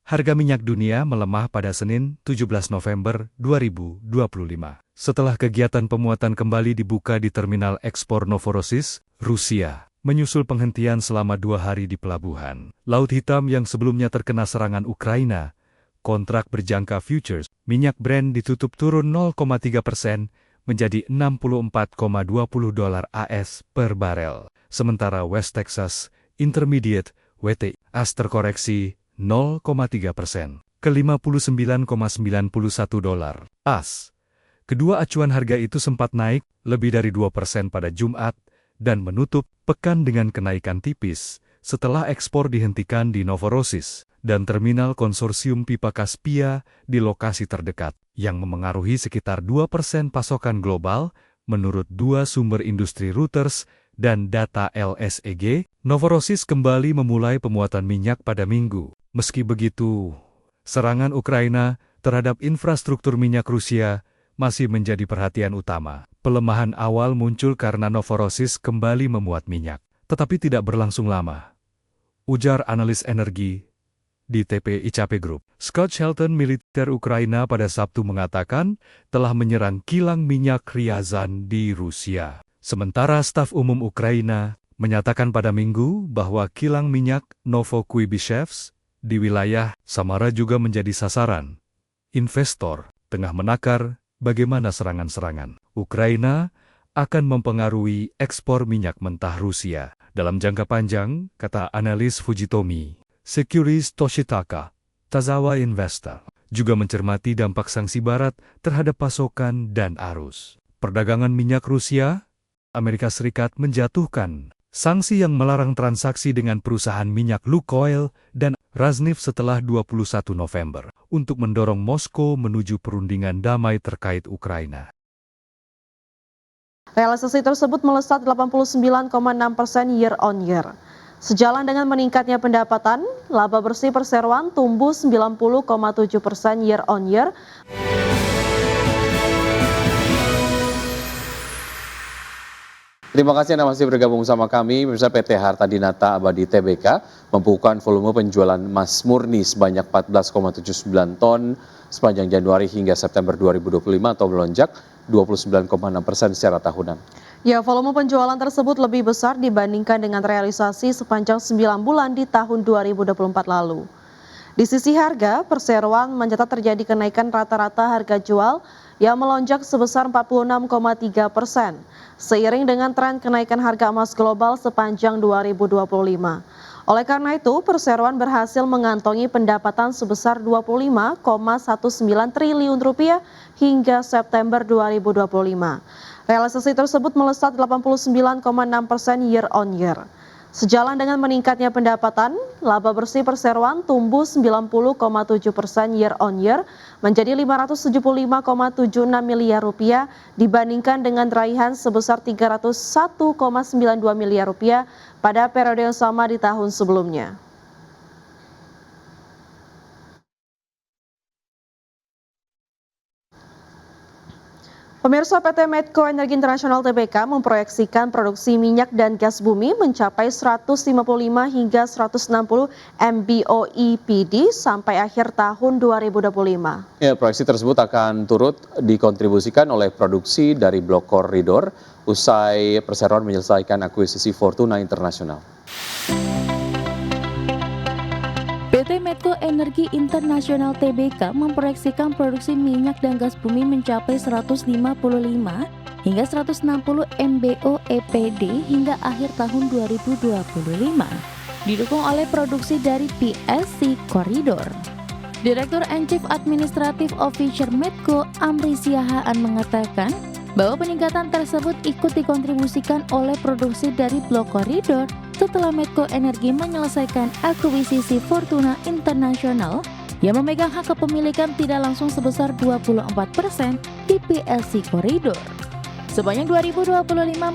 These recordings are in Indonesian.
Harga minyak dunia melemah pada Senin, 17 November 2025. Setelah kegiatan pemuatan kembali dibuka di terminal ekspor Novorossiysk, Rusia, menyusul penghentian selama 2 hari di pelabuhan Laut Hitam yang sebelumnya terkena serangan Ukraina, kontrak berjangka futures minyak Brent ditutup turun 0,3% menjadi $64,20 AS per barel. Sementara West Texas Intermediate WTI terkoreksi 0,3% ke $59,91 AS. Kedua acuan harga itu sempat naik lebih dari 2% pada Jumat dan menutup pekan dengan kenaikan tipis setelah ekspor dihentikan di Novorossiysk dan terminal konsorsium pipa Kaspia di lokasi terdekat, yang memengaruhi sekitar 2% pasokan global, menurut dua sumber industri Reuters dan data LSEG. Novorossiysk kembali memulai pemuatan minyak pada Minggu. Meski begitu, serangan Ukraina terhadap infrastruktur minyak Rusia masih menjadi perhatian utama. Pelemahan awal muncul karena Novorossiysk kembali memuat minyak, tetapi tidak berlangsung lama, ujar analis energi di TP-ICAP Group. Scott Shelton, militer Ukraina, pada Sabtu mengatakan telah menyerang kilang minyak Ryazan di Rusia. Sementara staf umum Ukraina menyatakan pada Minggu bahwa kilang minyak Novokuibishevsk di wilayah Samara juga menjadi sasaran. Investor tengah menakar bagaimana serangan-serangan Ukraina akan mempengaruhi ekspor minyak mentah Rusia. Dalam jangka panjang, kata analis Fujitomi Securities Toshitaka Tazawa Investor, juga mencermati dampak sanksi Barat terhadap pasokan dan arus perdagangan minyak Rusia. Amerika Serikat menjatuhkan sanksi yang melarang transaksi dengan perusahaan minyak Lukoil dan Rosneft setelah 21 November untuk mendorong Moskow menuju perundingan damai terkait Ukraina. Realisasi tersebut melesat 89,6% year on year. Sejalan dengan meningkatnya pendapatan, laba bersih perseroan tumbuh 90,7% year on year. Terima kasih Anda masih bergabung sama kami. Pemirsa, PT Harta Dinata Abadi Tbk membukukan volume penjualan emas murni sebanyak 14,79 ton sepanjang Januari hingga September 2025 atau melonjak 29,6% secara tahunan. Ya, volume penjualan tersebut lebih besar dibandingkan dengan realisasi sepanjang 9 bulan di tahun 2024 lalu. Di sisi harga, perseroan mencatat terjadi kenaikan rata-rata harga jual yang melonjak sebesar 46,3%, seiring dengan tren kenaikan harga emas global sepanjang 2025. Oleh karena itu, perseroan berhasil mengantongi pendapatan sebesar Rp25,19 triliun hingga September 2025. Realisasi tersebut melesat 89,6% year on year. Sejalan dengan meningkatnya pendapatan, laba bersih perseroan tumbuh 90,7% year on year menjadi Rp575,76 miliar dibandingkan dengan raihan sebesar Rp301,92 miliar pada periode yang sama di tahun sebelumnya. Pemirsa, PT Medco Energi Internasional Tbk memproyeksikan produksi minyak dan gas bumi mencapai 155 hingga 160 MBOE/PD sampai akhir tahun 2025. Ya, proyeksi tersebut akan turut dikontribusikan oleh produksi dari blok koridor usai perseroan menyelesaikan akuisisi Fortuna International. PT Medco Energi Internasional Tbk memproyeksikan produksi minyak dan gas bumi mencapai 155 hingga 160 MBOE/PD hingga akhir tahun 2025, didukung oleh produksi dari PLC Corridor. Direktur and Chief Administrative Officer Medco, Amri Siahaan, mengatakan bahwa peningkatan tersebut ikut dikontribusikan oleh produksi dari blok koridor setelah Medco Energi menyelesaikan akuisisi Fortuna International yang memegang hak kepemilikan tidak langsung sebesar 24% di PLC Corridor. Sepanjang 2025,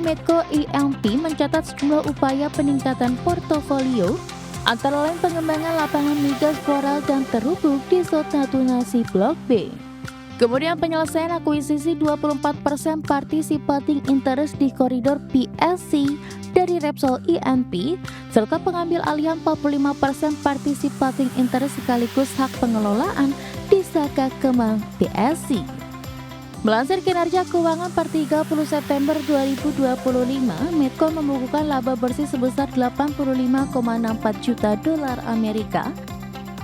Medco E&P mencatat sejumlah upaya peningkatan portofolio, antara lain pengembangan lapangan migas Coral dan Terubuk di Zona Natuna-C Blok B. Kemudian penyelesaian akuisisi 24% participating interest di koridor PLC dari Repsol INP, serta pengambil alihan 45% participating interest sekaligus hak pengelolaan di Saka Kemang BSI. Melansir kinerja keuangan per 30 September 2025, Medco membukukan laba bersih sebesar 85,64 juta dolar Amerika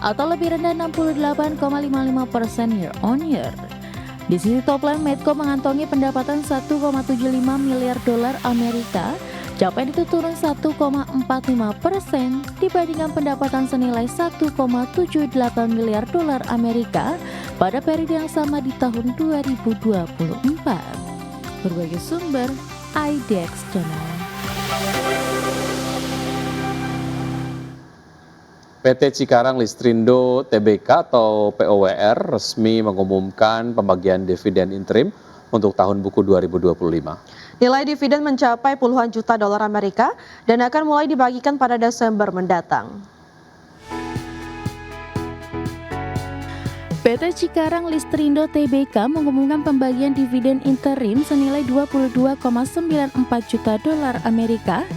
atau lebih rendah 68,55% year on year. Di sisi top line, Medco mengantongi pendapatan 1,75 miliar dolar Amerika. Capaian itu turun 1,45% dibandingkan pendapatan senilai 1,78 miliar dolar Amerika pada periode yang sama di tahun 2024. Berbagai sumber, IDX Channel. PT Cikarang Listrindo Tbk atau POWR resmi mengumumkan pembagian dividen interim untuk tahun buku 2025. Nilai dividen mencapai puluhan juta dolar Amerika dan akan mulai dibagikan pada Desember mendatang. PT Cikarang Listrindo Tbk mengumumkan pembagian dividen interim senilai 22,94 juta dolar Amerika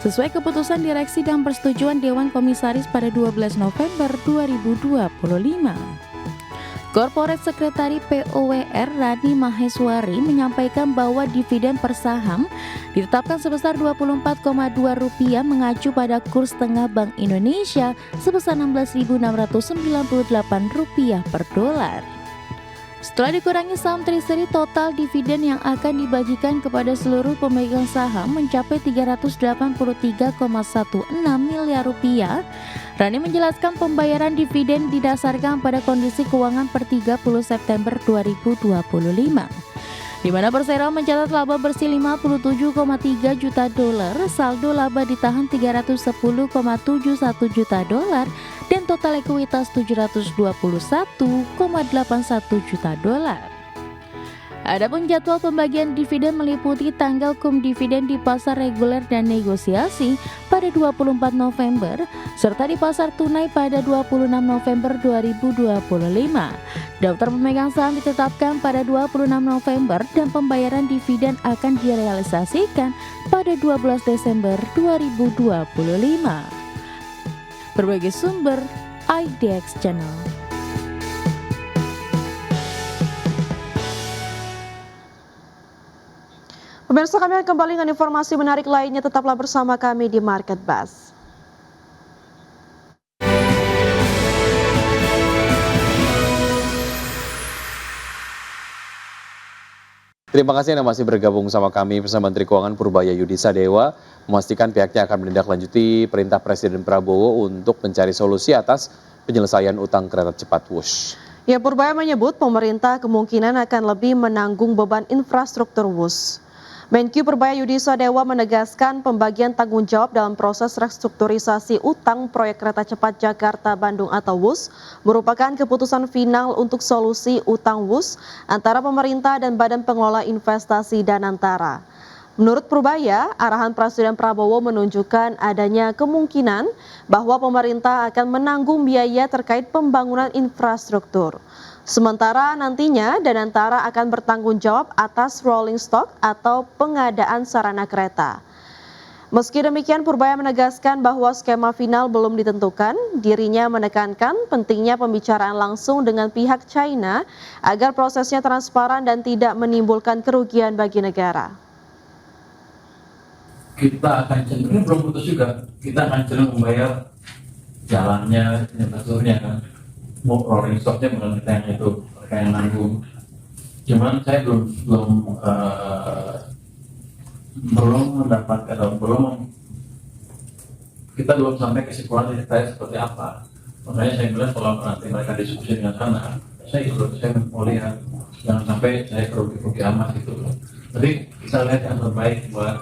sesuai keputusan direksi dan persetujuan Dewan Komisaris pada 12 November 2025. Corporate Sekretari POWR Rani Maheswari menyampaikan bahwa dividen per saham ditetapkan sebesar Rp24,2 mengacu pada kurs tengah Bank Indonesia sebesar Rp16.698 per dolar. Setelah dikurangi saham treasury, total dividen yang akan dibagikan kepada seluruh pemegang saham mencapai Rp383,16 miliar. Rani menjelaskan pembayaran dividen didasarkan pada kondisi keuangan per 30 September 2025, di mana Persero mencatat laba bersih 57,3 juta dolar, saldo laba ditahan 310,71 juta dolar, dan total ekuitas 721,81 juta dolar. Adapun jadwal pembagian dividen meliputi tanggal dividen di pasar reguler dan negosiasi pada 24 November serta di pasar tunai pada 26 November 2025. Daftar pemegang saham ditetapkan pada 26 November dan pembayaran dividen akan direalisasikan pada 12 Desember 2025. Berbagai sumber, IDX Channel. Pemirsa, kami akan kembali dengan informasi menarik lainnya. Tetaplah bersama kami di Market Buzz. Terima kasih Anda masih bergabung sama kami. Bersama Menteri Keuangan Purbaya Yudi Sadewa memastikan pihaknya akan menindaklanjuti perintah Presiden Prabowo untuk mencari solusi atas penyelesaian utang kereta cepat WUS. Ya, Purbaya menyebut pemerintah kemungkinan akan lebih menanggung beban infrastruktur WUS. Menkyu Purbaya Yudi Sadewa menegaskan pembagian tanggung jawab dalam proses restrukturisasi utang proyek kereta cepat Jakarta-Bandung atau WUS merupakan keputusan final untuk solusi utang WUS antara pemerintah dan Badan Pengelola Investasi Danantara. Menurut Purbaya, arahan Presiden Prabowo menunjukkan adanya kemungkinan bahwa pemerintah akan menanggung biaya terkait pembangunan infrastruktur. Sementara nantinya Danantara akan bertanggung jawab atas rolling stock atau pengadaan sarana kereta. Meski demikian, Purbaya menegaskan bahwa skema final belum ditentukan. Dirinya menekankan pentingnya pembicaraan langsung dengan pihak China agar prosesnya transparan dan tidak menimbulkan kerugian bagi negara. Kita akan cenderung belum putus juga, kita akan cenderung membayar jalannya, infrastrukturnya kan. Mau rolling stocknya bukan kita yang itu, mereka yang nanggung. Cuman saya belum mendapatkan atau kita belum sampai kesimpulan detail seperti apa. Makanya saya bilang kalau nanti mereka diskusi dengan sana, saya mau lihat, jangan sampai saya kerugi amat gitu. Jadi kita lihat yang terbaik buat